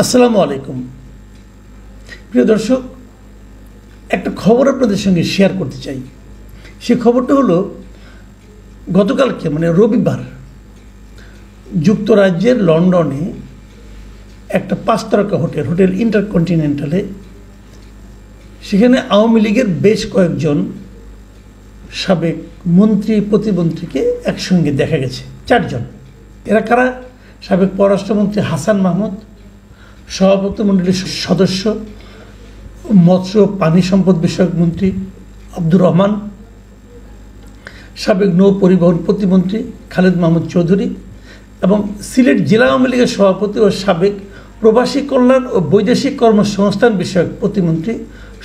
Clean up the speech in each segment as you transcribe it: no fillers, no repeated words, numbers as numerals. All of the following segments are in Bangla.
আসসালামু আলাইকুম প্রিয় দর্শক, একটা খবর আপনাদের সঙ্গে শেয়ার করতে চাই। সে খবরটা হলো গতকালকে মানে রবিবার যুক্তরাজ্যের লন্ডনে একটা 5 তারকা হোটেল ইন্টারকন্টিনেন্টালে সেখানে আওয়ামী লীগের বেশ কয়েকজন সাবেক মন্ত্রী প্রতিমন্ত্রীকে একসঙ্গে দেখা গেছে। 4 জন। এরা কারা? সাবেক পররাষ্ট্রমন্ত্রী হাসান মাহমুদ, সভাপতিমণ্ডলীর সদস্য মৎস্য পানি সম্পদ বিষয়ক মন্ত্রী আব্দুর রহমান, সাবেক নৌ পরিবহন প্রতিমন্ত্রী খালেদ মাহমুদ চৌধুরী এবং সিলেট জেলা আওয়ামী লীগের সভাপতি ও সাবেক প্রবাসী কল্যাণ ও বৈদেশিক কর্মসংস্থান বিষয়ক প্রতিমন্ত্রী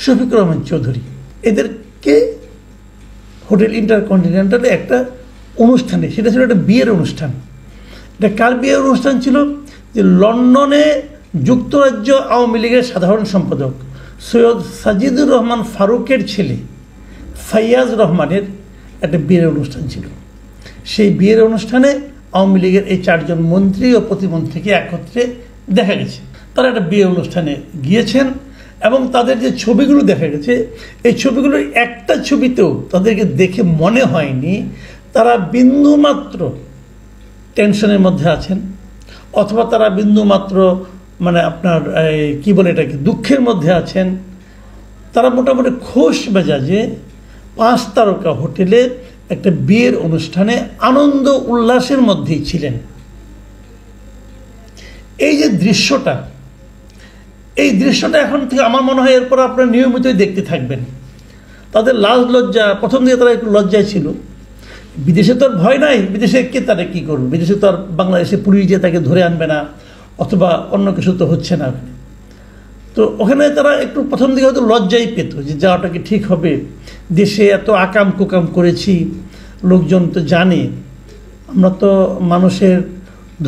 শফিকুর রহমান চৌধুরী। এদেরকে হোটেল ইন্টারকন্টিনেন্টালে একটা অনুষ্ঠানে, সেটা ছিল একটা বিয়ের অনুষ্ঠান। এটা কার বিয়ের অনুষ্ঠান ছিল? যে লন্ডনে যুক্তরাজ্য আওয়ামী লীগের সাধারণ সম্পাদক সৈয়দ সাজিদুর রহমান ফারুকের ছেলে ফাইয়াজ রহমানের একটা বিয়ের অনুষ্ঠান ছিল। সেই বিয়ের অনুষ্ঠানে আওয়ামী লীগের এই 4 জন মন্ত্রী ও প্রতিমন্ত্রীকে একত্রে দেখা গেছে। তারা একটা বিয়ের অনুষ্ঠানে গিয়েছেন এবং তাদের যে ছবিগুলো দেখা গেছে, এই ছবিগুলোর একটা ছবিতেও তাদেরকে দেখে মনে হয়নি তারা বিন্দুমাত্র টেনশনের মধ্যে আছেন অথবা তারা বিন্দুমাত্র মানে আপনার কি বলে এটাকে দুঃখের মধ্যে আছেন। তারা মোটামুটি খোশ মেজাজে 5 তারকা হোটেলে একটা বিয়ের অনুষ্ঠানে আনন্দ উল্লাসের মধ্যেই ছিলেন। এই যে দৃশ্যটা, এই দৃশ্যটা এখন থেকে আমার মনে হয় এরপর আপনারা নিয়মিতই দেখতে থাকবেন। তাদের লাজ লজ্জা, প্রথম দিকে তারা একটু লজ্জায় ছিল। বিদেশে তো আর ভয় নাই, বিদেশে কে তারা কী করবে? বিদেশে তো আর বাংলাদেশে পুলিশ যে তাকে ধরে আনবে না অথবা অন্য কিছু তো হচ্ছে না ওখানে। তো ওখানে তারা একটু প্রথম দিকে হয়তো লজ্জাই পেত যে যাওয়াটা কি ঠিক হবে, দেশে এত আকাম কুকাম করেছি, লোকজন তো জানে আমরা তো মানুষের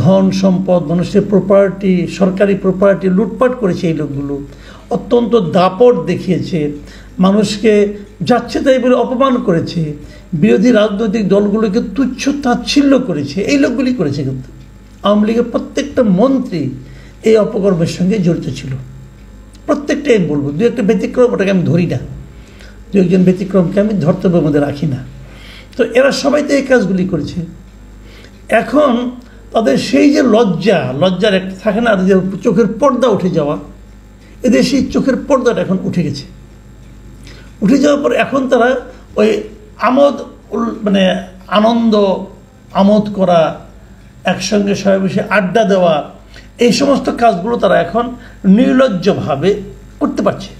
ধন সম্পদ, মানুষের প্রপার্টি, সরকারি প্রপার্টি লুটপাট করেছে। এই লোকগুলো অত্যন্ত দাপট দেখিয়েছে, মানুষকে যাচ্ছে তাই বলে অপমান করেছে, বিরোধী রাজনৈতিক দলগুলোকে তুচ্ছ তাচ্ছিল্য করেছে। এই লোকগুলি করেছে। কিন্তু আওয়ামী লীগের প্রত্যেকটা মন্ত্রী এই অপকর্মের সঙ্গে জড়িত ছিল। প্রত্যেকটাই আমি বলবো, 2-1টা ব্যতিক্রম ওটাকে আমি ধরি না, 2-1জন ব্যতিক্রমকে আমি ধর্তব্যের মধ্যে রাখি না। তো এরা সবাই তো এই কাজগুলি করেছে। এখন তাদের সেই যে লজ্জার একটা থাকে না, যে চোখের পর্দা উঠে যাওয়া, এদের সেই চোখের পর্দাটা এখন উঠে গেছে। উঠে যাওয়ার পর এখন তারা ওই মানে আমোদ করা, একসঙ্গে সবাই বসে আড্ডা দেওয়া, এই সমস্ত কাজগুলো তারা এখন নির্লজ্জভাবে করতে পারছে।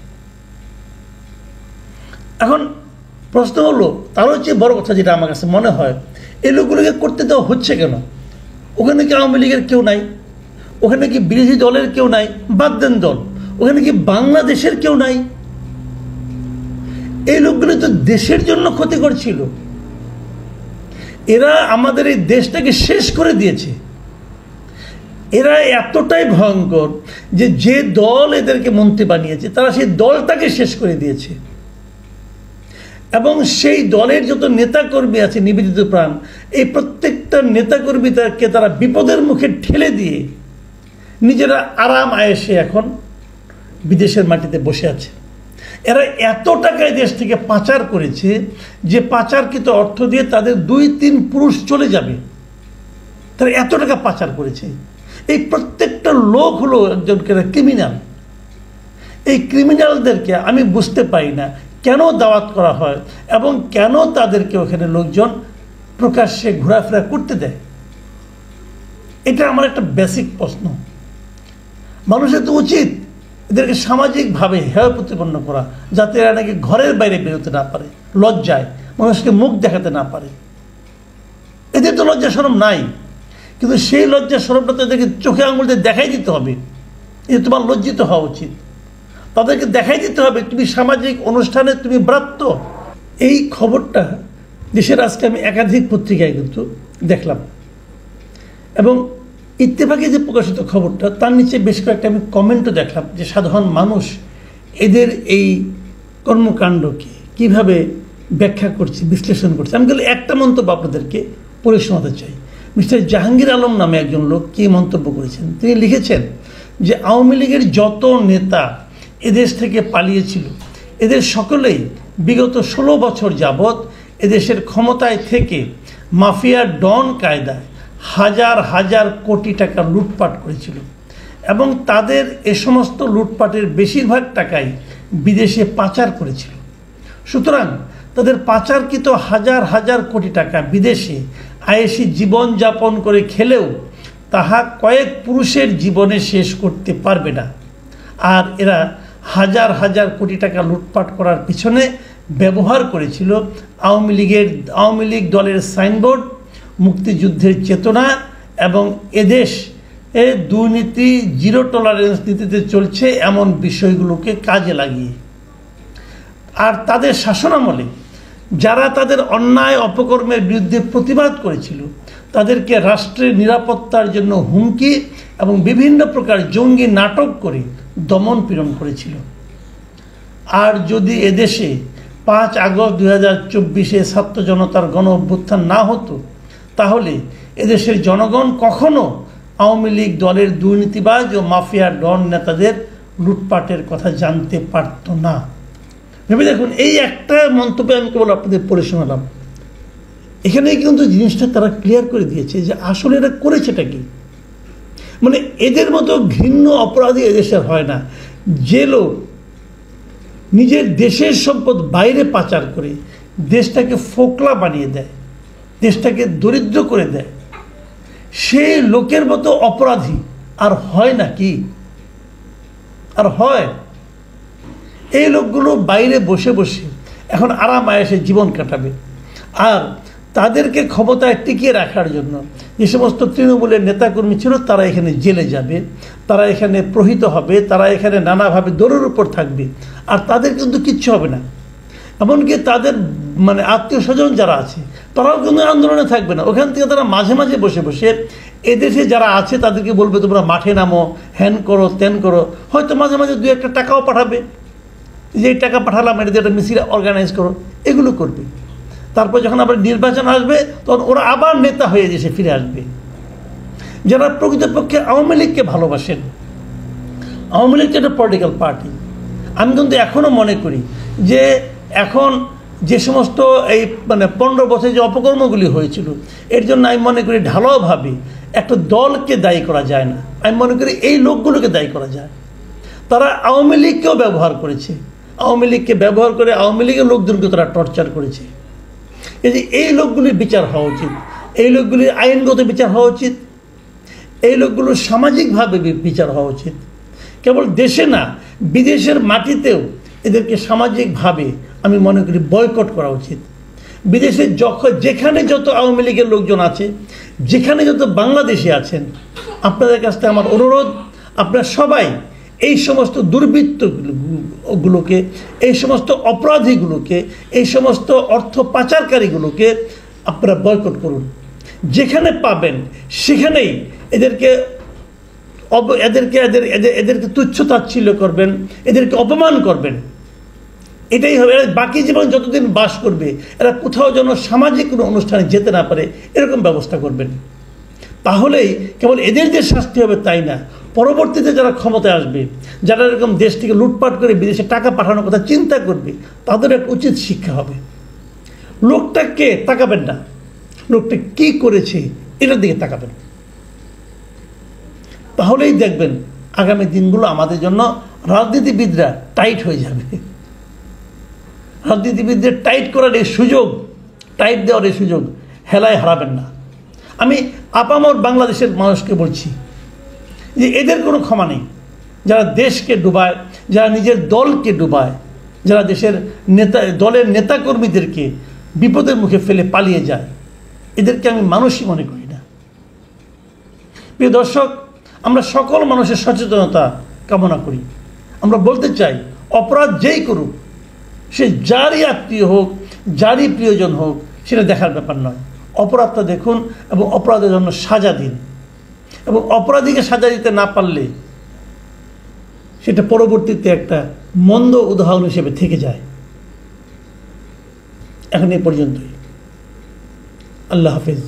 এখন প্রশ্ন হলো, তারও চেয়ে বড় কথা যেটা আমার কাছে মনে হয়, এই লোকগুলোকে করতে দেওয়া হচ্ছে কেন? ওখানে কি আওয়ামী লীগের কেউ নাই? ওখানে কি বিরোধী দলের কেউ নাই? বাদ দেন দল, ওখানে কি বাংলাদেশের কেউ নাই? এই লোকগুলো তো দেশের জন্য ক্ষতি করছিল। এরা আমাদের এই দেশটাকে শেষ করে দিয়েছে। এরা এতটাই ভয়ঙ্কর যে দল এদেরকে মন্ত্রী বানিয়েছে তারা সেই দলটাকে শেষ করে দিয়েছে এবং সেই দলের যত নেতাকর্মী আছে নিবেদিত প্রাণ, এই প্রত্যেকটা নেতাকর্মীকে তারা বিপদের মুখে ঠেলে দিয়ে নিজেরা আরাম আয়েসে এখন বিদেশের মাটিতে বসে আছে। এরা এত টাকায় দেশ থেকে পাচার করেছে যে পাচারকৃত অর্থ দিয়ে তাদের 2-3 পুরুষ চলে যাবে। তারা এত টাকা পাচার করেছে। এই প্রত্যেকটা লোক হলো একজন ক্রিমিনাল। এই ক্রিমিনালদেরকে আমি বুঝতে পারি না কেন দাওয়াত করা হয় এবং কেন তাদেরকে ওখানে লোকজন প্রকাশ্যে ঘোরাফেরা করতে দেয়। এটা আমার একটা বেসিক প্রশ্ন। মানুষের তো উচিত এদেরকে সামাজিকভাবে হেয় প্রতিপন্ন করা, যাতে এরা নাকি ঘরের বাইরে বেরোতে না পারে, লজ্জায় মানুষকে মুখ দেখাতে না পারে। এদের তো লজ্জা শরম নাই, কিন্তু সেই লজ্জা শরমটা তো এদেরকে চোখে আঙুল দিয়ে দেখাই দিতে হবে। এই তোমার লজ্জিত হওয়া উচিত। তাদেরকে দেখাই দিতে হবে তুমি সামাজিক অনুষ্ঠানে তুমি ব্রাত্য। এই খবরটা দেশের আজকে আমি একাধিক পত্রিকায় কিন্তু দেখলাম এবং ইত্তেফাকে যে প্রকাশিত খবরটা তার নিচে বেশ কয়েকটা আমি কমেন্টও দেখলাম যে সাধারণ মানুষ এদের এই কর্মকাণ্ডকে কীভাবে ব্যাখ্যা করছে, বিশ্লেষণ করছে। আমি তাহলে একটা মন্তব্য আপনাদেরকে পড়ে শোনাতে চাই। মিস্টার জাহাঙ্গীর আলম নামে একজন লোক কী মন্তব্য করেছেন। তিনি লিখেছেন যে আওয়ামী লীগের যত নেতা এদেশ থেকে পালিয়েছিল এদের সকলেই বিগত 16 বছর যাবৎ এদেশের ক্ষমতায় থেকে মাফিয়া ডন কায়দায় হাজার হাজার কোটি টাকা লুটপাট করেছিল এবং তাদের এ সমস্ত লুটপাটের বেশিরভাগ টাকাই বিদেশে পাচার করেছিল। সুতরাং তাদের পাচারকৃত হাজার হাজার কোটি টাকা বিদেশে আয়েসি জীবনযাপন করে খেলেও তাহা কয়েক পুরুষের জীবনে শেষ করতে পারবে না। আর এরা হাজার হাজার কোটি টাকা লুটপাট করার পিছনে ব্যবহার করেছিল আওয়ামী লীগ দলের সাইনবোর্ড, মুক্তিযুদ্ধের চেতনা এবং এদেশ দুর্নীতি জিরো টলারেন্স নীতিতে চলছে এমন বিষয়গুলোকে কাজে লাগিয়ে। আর তাদের শাসনামলে যারা তাদের অন্যায় অপকর্মের বিরুদ্ধে প্রতিবাদ করেছিল তাদেরকে রাষ্ট্রের নিরাপত্তার জন্য হুমকি এবং বিভিন্ন প্রকার জঙ্গি নাটক করে দমন পীড়ন করেছিল। আর যদি এদেশে 5 আগস্ট 2024-এ ছাত্র জনতার গণ অভ্যুত্থান না হতো তাহলে এদেশের জনগণ কখনো আওয়ামী লীগ দলের দুর্নীতিবাজ ও মাফিয়া ডন নেতাদের লুটপাটের কথা জানতে পারত না। ভেবে দেখুন, এই একটা মন্তব্য আমি কেবল আপনাদের পড়ে শোনালাম, এখানেই কিন্তু জিনিসটা তারা ক্লিয়ার করে দিয়েছে যে আসলে এরা করেছেটা কি। মানে এদের মতো ঘৃণ্য অপরাধী এদেশের হয় না, যে লোক নিজের দেশের সম্পদ বাইরে পাচার করে দেশটাকে ফোকলা বানিয়ে দেয়, দেশটাকে দরিদ্র করে দেয়, সেই লোকের মতো অপরাধী আর হয় নাকি? আর হয়? এই লোকগুলো বাইরে বসে বসে এখন আরাম আয়েসে জীবন কাটাবে। আর তাদেরকে ক্ষমতায় টিকিয়ে রাখার জন্য যে সমস্ত তৃণমূলের নেতাকর্মী ছিল তারা এখানে জেলে যাবে, তারা এখানে প্রহিত হবে, তারা এখানে নানাভাবে দৌড়ের উপর থাকবে, আর তাদের কিন্তু কিচ্ছু হবে না। এমনকি তাদের মানে আত্মীয় স্বজন যারা আছে তারাও কিন্তু আন্দোলনে থাকবে না। ওখান থেকে তারা মাঝে মাঝে বসে বসে এদেশে যারা আছে তাদেরকে বলবে তোমরা মাঠে নামো, হ্যান করো, ত্যান করো, হয়তো মাঝে মাঝে 2-1 টাকাও পাঠাবে, যে এই টাকা পাঠালাম এটা দিয়ে একটা মিছিল অর্গানাইজ করো, এগুলো করবে। তারপর যখন আবার নির্বাচন আসবে তখন ওরা আবার নেতা হয়ে দেশে ফিরে আসবে। যারা প্রকৃতপক্ষে আওয়ামী লীগকে ভালোবাসেন, আওয়ামী লীগ একটা পলিটিক্যাল পার্টি, আমি কিন্তু এখনও মনে করি যে এখন যে সমস্ত এই মানে 15 বছর যে অপকর্মগুলি হয়েছিল এর জন্য আমি মনে করি ঢালাওভাবে একটা দলকে দায়ী করা যায় না। আমি মনে করি এই লোকগুলোকে দায়ী করা যায়। তারা আওয়ামী লীগকেও ব্যবহার করেছে, আওয়ামী লীগকে ব্যবহার করে আওয়ামী লীগের লোকজনকে তারা টর্চার করেছে। এই যে এই লোকগুলির বিচার হওয়া উচিত, এই লোকগুলির আইনগত বিচার হওয়া উচিত, এই লোকগুলোর সামাজিকভাবে বিচার হওয়া উচিত। কেবল দেশে না, বিদেশের মাটিতেও এদেরকে সামাজিকভাবে আমি মনে করি বয়কট করা উচিত। বিদেশে যেখানে যত আওয়ামী লীগের লোকজন আছে, যেখানে যত বাংলাদেশি আছেন, আপনাদের কাছ থেকে আমার অনুরোধ, আপনারা সবাই এই সমস্ত দুর্বৃত্তগুলোকে, এই সমস্ত অপরাধীগুলোকে, এই সমস্ত অর্থ পাচারকারীগুলোকে আপনারা বয়কট করুন। যেখানে পাবেন সেখানেই এদেরকে তুচ্ছ-তাচ্ছিল্য করবেন, এদেরকে অপমান করবেন। এটাই হবে। বাকি জীবন যতদিন বাস করবে এরা কোথাও যেন সামাজিক কোনো অনুষ্ঠানে যেতে না পারে এরকম ব্যবস্থা করবেন। তাহলেই কেবল এদের যে শাস্তি হবে তাই না, পরবর্তীতে যারা ক্ষমতায় আসবে, যারা এরকম দেশ থেকে লুটপাট করে বিদেশে টাকা পাঠানোর কথা চিন্তা করবে, তাদের এক উচিত শিক্ষা হবে। লোকটাকে তাকাবেন না, লোকটা কি করেছে এটার দিকে তাকাবেন। তাহলেই দেখবেন আগামী দিনগুলো আমাদের জন্য রাজনীতিবিদরা টাইট হয়ে যাবে। রাজনীতিবিদদের টাইট করার এই সুযোগ, টাইট দেওয়ার এই সুযোগ হেলায় হারাবেন না। আমি আপামর বাংলাদেশের মানুষকে বলছি যে এদের কোনো ক্ষমা নেই। যারা দেশকে ডুবায়, যারা নিজের দলকে ডুবায়, যারা দেশের দলের নেতাকর্মীদেরকে বিপদের মুখে ফেলে পালিয়ে যায়, এদেরকে আমি মানুষই মনে করি না। প্রিয় দর্শক, আমরা সকল মানুষের সচেতনতা কামনা করি। আমরা বলতে চাই, অপরাধ যেই করুক, সে যারই আত্মীয় হোক, যারই প্রিয়জন হোক, সেটা দেখার ব্যাপার নয়। অপরাধটা দেখুন এবং অপরাধের জন্য সাজা দিন, এবং অপরাধীকে সাজা দিতে না পারলে সেটা পরবর্তীতে একটা মন্দ উদাহরণ হিসেবে থেকে যায়। এখন এই পর্যন্তই। আল্লাহ হাফেজ।